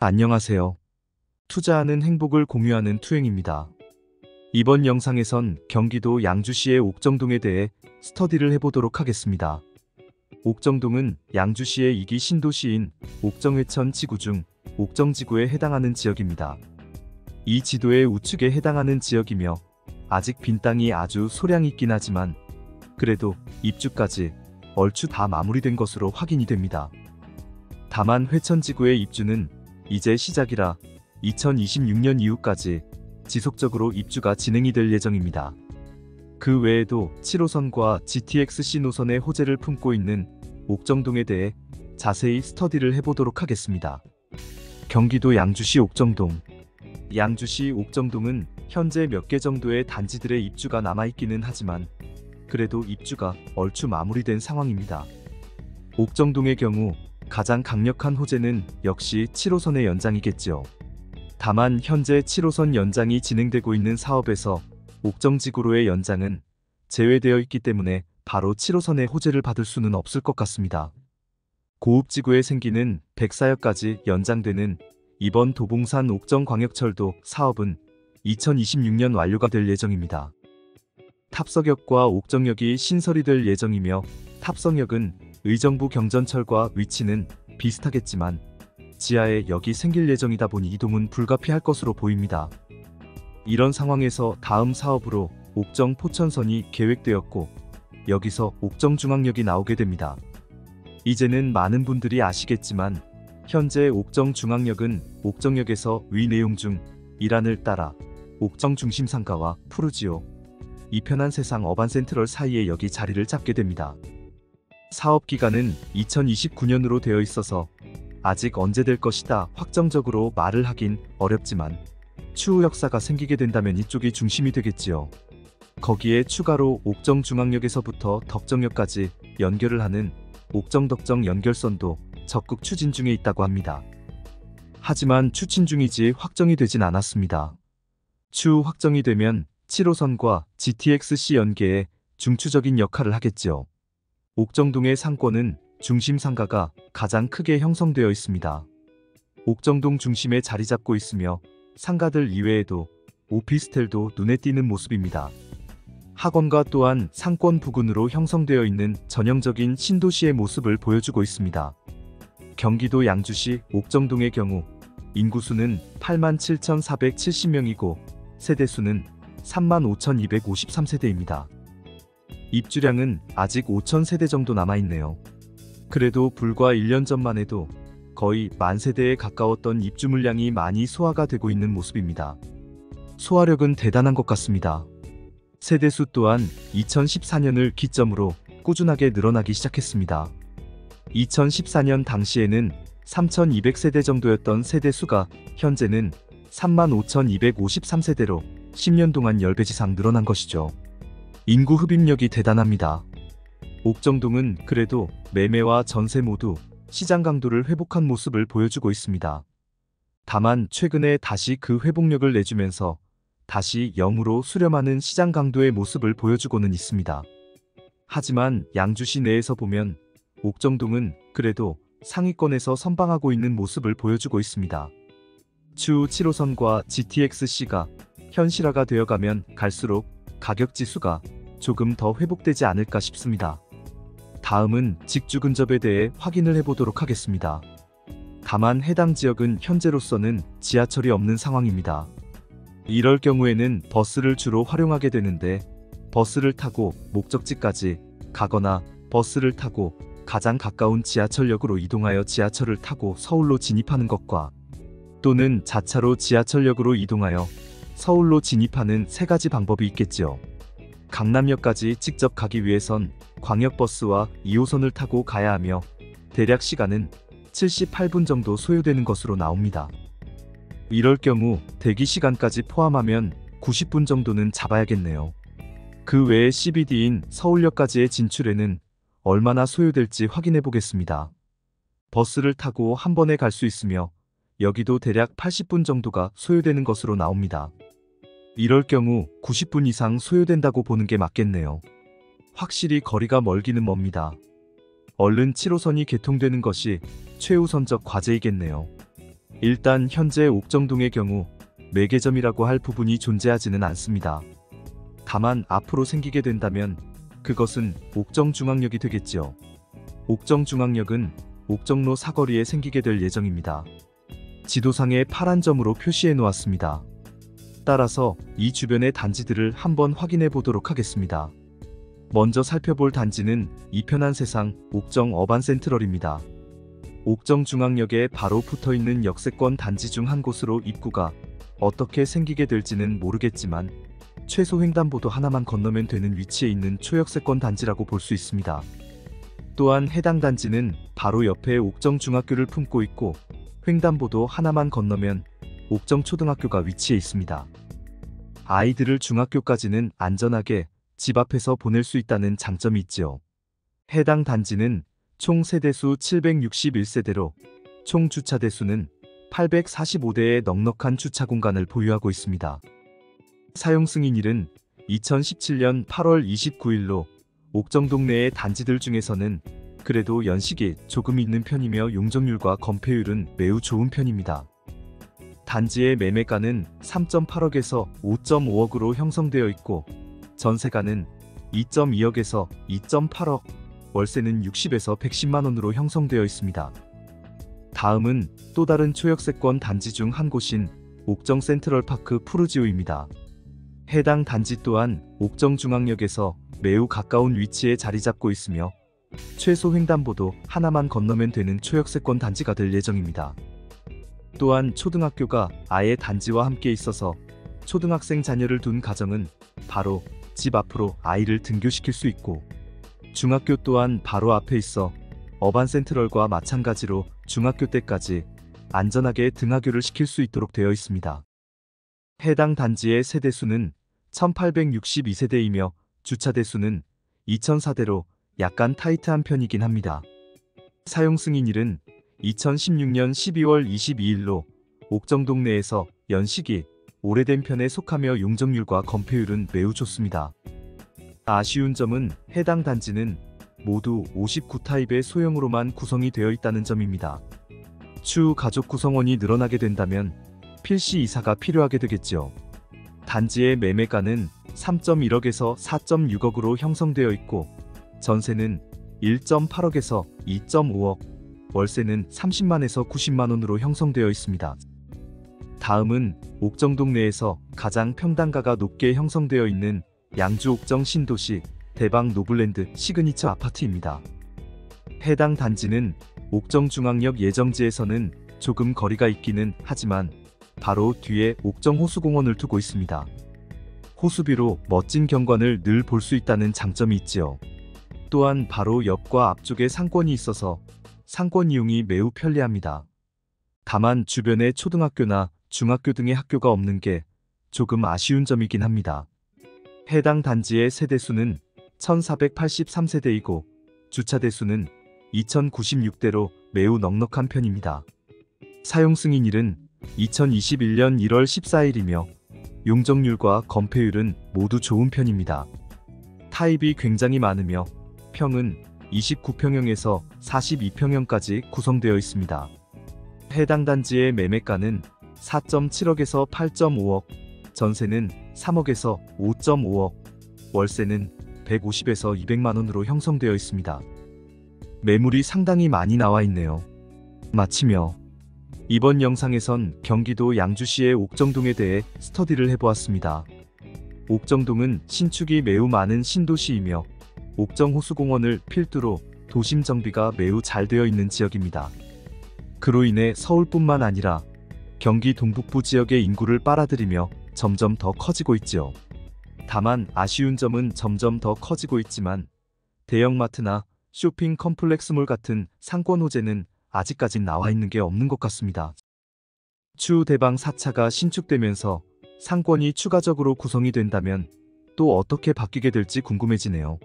안녕하세요. 투자하는 행복을 공유하는 투행입니다. 이번 영상에선 경기도 양주시의 옥정동에 대해 스터디를 해보도록 하겠습니다. 옥정동은 양주시의 2기 신도시인 옥정회천 지구 중 옥정지구에 해당하는 지역입니다. 이 지도의 우측에 해당하는 지역이며 아직 빈 땅이 아주 소량 있긴 하지만 그래도 입주까지 얼추 다 마무리된 것으로 확인이 됩니다. 다만 회천지구의 입주는 이제 시작이라 2026년 이후까지 지속적으로 입주가 진행이 될 예정입니다. 그 외에도 7호선과 GTX-C 노선의 호재를 품고 있는 옥정동에 대해 자세히 스터디를 해보도록 하겠습니다. 경기도 양주시 옥정동. 양주시 옥정동은 현재 몇 개 정도의 단지들의 입주가 남아있기는 하지만 그래도 입주가 얼추 마무리된 상황입니다. 옥정동의 경우 가장 강력한 호재는 역시 7호선의 연장이겠지요. 다만 현재 7호선 연장이 진행되고 있는 사업에서 옥정지구로의 연장은 제외되어 있기 때문에 바로 7호선의 호재를 받을 수는 없을 것 같습니다. 고읍지구에 생기는 백사역까지 연장되는 이번 도봉산 옥정광역철도 사업은 2026년 완료가 될 예정입니다. 탑석역과 옥정역이 신설이 될 예정이며 탑석역은 의정부 경전철과 위치는 비슷하겠지만 지하에 역이 생길 예정이다 보니 이동은 불가피할 것으로 보입니다. 이런 상황에서 다음 사업으로 옥정 포천선이 계획되었고 여기서 옥정중앙역이 나오게 됩니다. 이제는 많은 분들이 아시겠지만 현재 옥정중앙역은 옥정역에서 위 내용 중 일환을 따라 옥정중심상가와 푸르지오, 이편한 세상 어반센트럴 사이의 역이 자리를 잡게 됩니다. 사업 기간은 2029년으로 되어 있어서 아직 언제 될 것이다 확정적으로 말을 하긴 어렵지만 추후 역사가 생기게 된다면 이쪽이 중심이 되겠지요. 거기에 추가로 옥정중앙역에서부터 덕정역까지 연결을 하는 옥정덕정 연결선도 적극 추진 중에 있다고 합니다. 하지만 추진 중이지 확정이 되진 않았습니다. 추후 확정이 되면 7호선과 GTX-C 연계에 중추적인 역할을 하겠지요. 옥정동의 상권은 중심상가가 가장 크게 형성되어 있습니다. 옥정동 중심에 자리 잡고 있으며 상가들 이외에도 오피스텔도 눈에 띄는 모습입니다. 학원가 또한 상권 부근으로 형성되어 있는 전형적인 신도시의 모습을 보여주고 있습니다. 경기도 양주시 옥정동의 경우 인구수는 87,470명이고 세대수는 35,253세대입니다. 입주량은 아직 5,000세대 정도 남아있네요. 그래도 불과 1년 전만 해도 거의 10,000세대에 가까웠던 입주 물량이 많이 소화가 되고 있는 모습입니다. 소화력은 대단한 것 같습니다. 세대수 또한 2014년을 기점으로 꾸준하게 늘어나기 시작했습니다. 2014년 당시에는 3,200세대 정도였던 세대수가 현재는 35,253세대로 10년 동안 10배 이상 늘어난 것이죠. 인구 흡입력이 대단합니다. 옥정동은 그래도 매매와 전세 모두 시장 강도를 회복한 모습을 보여주고 있습니다. 다만 최근에 다시 그 회복력을 내주면서 다시 0으로 수렴하는 시장 강도의 모습을 보여주고는 있습니다. 하지만 양주시 내에서 보면 옥정동은 그래도 상위권에서 선방하고 있는 모습을 보여주고 있습니다. 추후 7호선과 GTX-C가 현실화가 되어가면 갈수록 가격 지수가 조금 더 회복되지 않을까 싶습니다. 다음은 직주 근접에 대해 확인을 해보도록 하겠습니다. 다만 해당 지역은 현재로서는 지하철이 없는 상황입니다. 이럴 경우에는 버스를 주로 활용하게 되는데 버스를 타고 목적지까지 가거나 버스를 타고 가장 가까운 지하철역으로 이동하여 지하철을 타고 서울로 진입하는 것과 또는 자차로 지하철역으로 이동하여 서울로 진입하는 세 가지 방법이 있겠지요. 강남역까지 직접 가기 위해선 광역버스와 2호선을 타고 가야 하며 대략 시간은 78분 정도 소요되는 것으로 나옵니다. 이럴 경우 대기 시간까지 포함하면 90분 정도는 잡아야겠네요. 그 외에 CBD인 서울역까지의 진출에는 얼마나 소요될지 확인해 보겠습니다. 버스를 타고 한 번에 갈 수 있으며 여기도 대략 80분 정도가 소요되는 것으로 나옵니다. 이럴 경우 90분 이상 소요된다고 보는 게 맞겠네요. 확실히 거리가 멀기는 멉니다. 얼른 7호선이 개통되는 것이 최우선적 과제이겠네요. 일단 현재 옥정동의 경우 매개점이라고 할 부분이 존재하지는 않습니다. 다만 앞으로 생기게 된다면 그것은 옥정중앙역이 되겠지요. 옥정중앙역은 옥정로 사거리에 생기게 될 예정입니다. 지도상에 파란 점으로 표시해 놓았습니다. 따라서 이 주변의 단지들을 한번 확인해 보도록 하겠습니다. 먼저 살펴볼 단지는 이편한 세상 옥정 어반센트럴입니다. 옥정중앙역에 바로 붙어있는 역세권 단지 중 한 곳으로 입구가 어떻게 생기게 될지는 모르겠지만 최소 횡단보도 하나만 건너면 되는 위치에 있는 초역세권 단지라고 볼 수 있습니다. 또한 해당 단지는 바로 옆에 옥정중학교를 품고 있고 횡단보도 하나만 건너면 옥정초등학교가 위치해 있습니다. 아이들을 중학교까지는 안전하게 집 앞에서 보낼 수 있다는 장점이 있지요. 해당 단지는 총 세대수 761세대로 총 주차대수는 845대의 넉넉한 주차 공간을 보유하고 있습니다. 사용 승인일은 2017년 8월 29일로 옥정동 내의 단지들 중에서는 그래도 연식이 조금 있는 편이며 용적률과 건폐율은 매우 좋은 편입니다. 단지의 매매가는 3.8억에서 5.5억으로 형성되어 있고 전세가는 2.2억에서 2.8억, 월세는 60에서 110만원으로 형성되어 있습니다. 다음은 또 다른 초역세권 단지 중 한 곳인 옥정 센트럴파크 푸르지오입니다. 해당 단지 또한 옥정중앙역에서 매우 가까운 위치에 자리 잡고 있으며 최소 횡단보도 하나만 건너면 되는 초역세권 단지가 될 예정입니다. 또한 초등학교가 아예 단지와 함께 있어서 초등학생 자녀를 둔 가정은 바로 집 앞으로 아이를 등교시킬 수 있고 중학교 또한 바로 앞에 있어 어반센트럴과 마찬가지로 중학교 때까지 안전하게 등하교를 시킬 수 있도록 되어 있습니다. 해당 단지의 세대수는 1862세대이며 주차대수는 2004대로 약간 타이트한 편이긴 합니다. 사용 승인일은 2016년 12월 22일로 옥정동 내에서 연식이 오래된 편에 속하며 용적률과 건폐율은 매우 좋습니다. 아쉬운 점은 해당 단지는 모두 59타입의 소형으로만 구성이 되어 있다는 점입니다. 추후 가족 구성원이 늘어나게 된다면 필시 이사가 필요하게 되겠죠. 단지의 매매가는 3.1억에서 4.6억으로 형성되어 있고 전세는 1.8억에서 2.5억, 월세는 30만에서 90만원으로 형성되어 있습니다. 다음은 옥정동 내에서 가장 평당가가 높게 형성되어 있는 양주 옥정 신도시 대방 노블랜드 시그니처 아파트입니다. 해당 단지는 옥정중앙역 예정지에서는 조금 거리가 있기는 하지만 바로 뒤에 옥정호수공원을 두고 있습니다. 호수비로 멋진 경관을 늘 볼 수 있다는 장점이 있지요. 또한 바로 옆과 앞쪽에 상권이 있어서 상권 이용이 매우 편리합니다. 다만 주변에 초등학교나 중학교 등의 학교가 없는 게 조금 아쉬운 점이긴 합니다. 해당 단지의 세대수는 1483세대이고 주차대수는 2096대로 매우 넉넉한 편입니다. 사용 승인일은 2021년 1월 14일이며 용적률과 건폐율은 모두 좋은 편입니다. 타입이 굉장히 많으며 평은 29평형에서 42평형까지 구성되어 있습니다. 해당 단지의 매매가는 4.7억에서 8.5억, 전세는 3억에서 5.5억, 월세는 150에서 200만원으로 형성되어 있습니다. 매물이 상당히 많이 나와 있네요. 마치며 이번 영상에선 경기도 양주시의 옥정동에 대해 스터디를 해보았습니다. 옥정동은 신축이 매우 많은 신도시이며 옥정호수공원을 필두로 도심 정비가 매우 잘 되어 있는 지역입니다. 그로 인해 서울뿐만 아니라 경기 동북부 지역의 인구를 빨아들이며 점점 더 커지고 있지요. 다만 아쉬운 점은 점점 더 커지고 있지만 대형마트나 쇼핑 컴플렉스몰 같은 상권 호재는 아직까진 나와 있는 게 없는 것 같습니다. 추후 대방 4차가 신축되면서 상권이 추가적으로 구성이 된다면 또 어떻게 바뀌게 될지 궁금해지네요.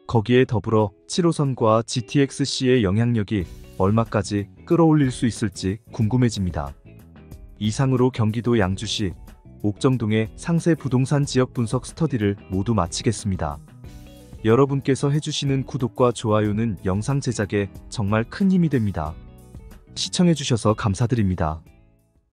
거기에 더불어 7호선과 GTX-C의 영향력이 얼마까지 끌어올릴 수 있을지 궁금해집니다. 이상으로 경기도 양주시 옥정동의 상세 부동산 지역 분석 스터디를 모두 마치겠습니다. 여러분께서 해주시는 구독과 좋아요는 영상 제작에 정말 큰 힘이 됩니다. 시청해주셔서 감사드립니다.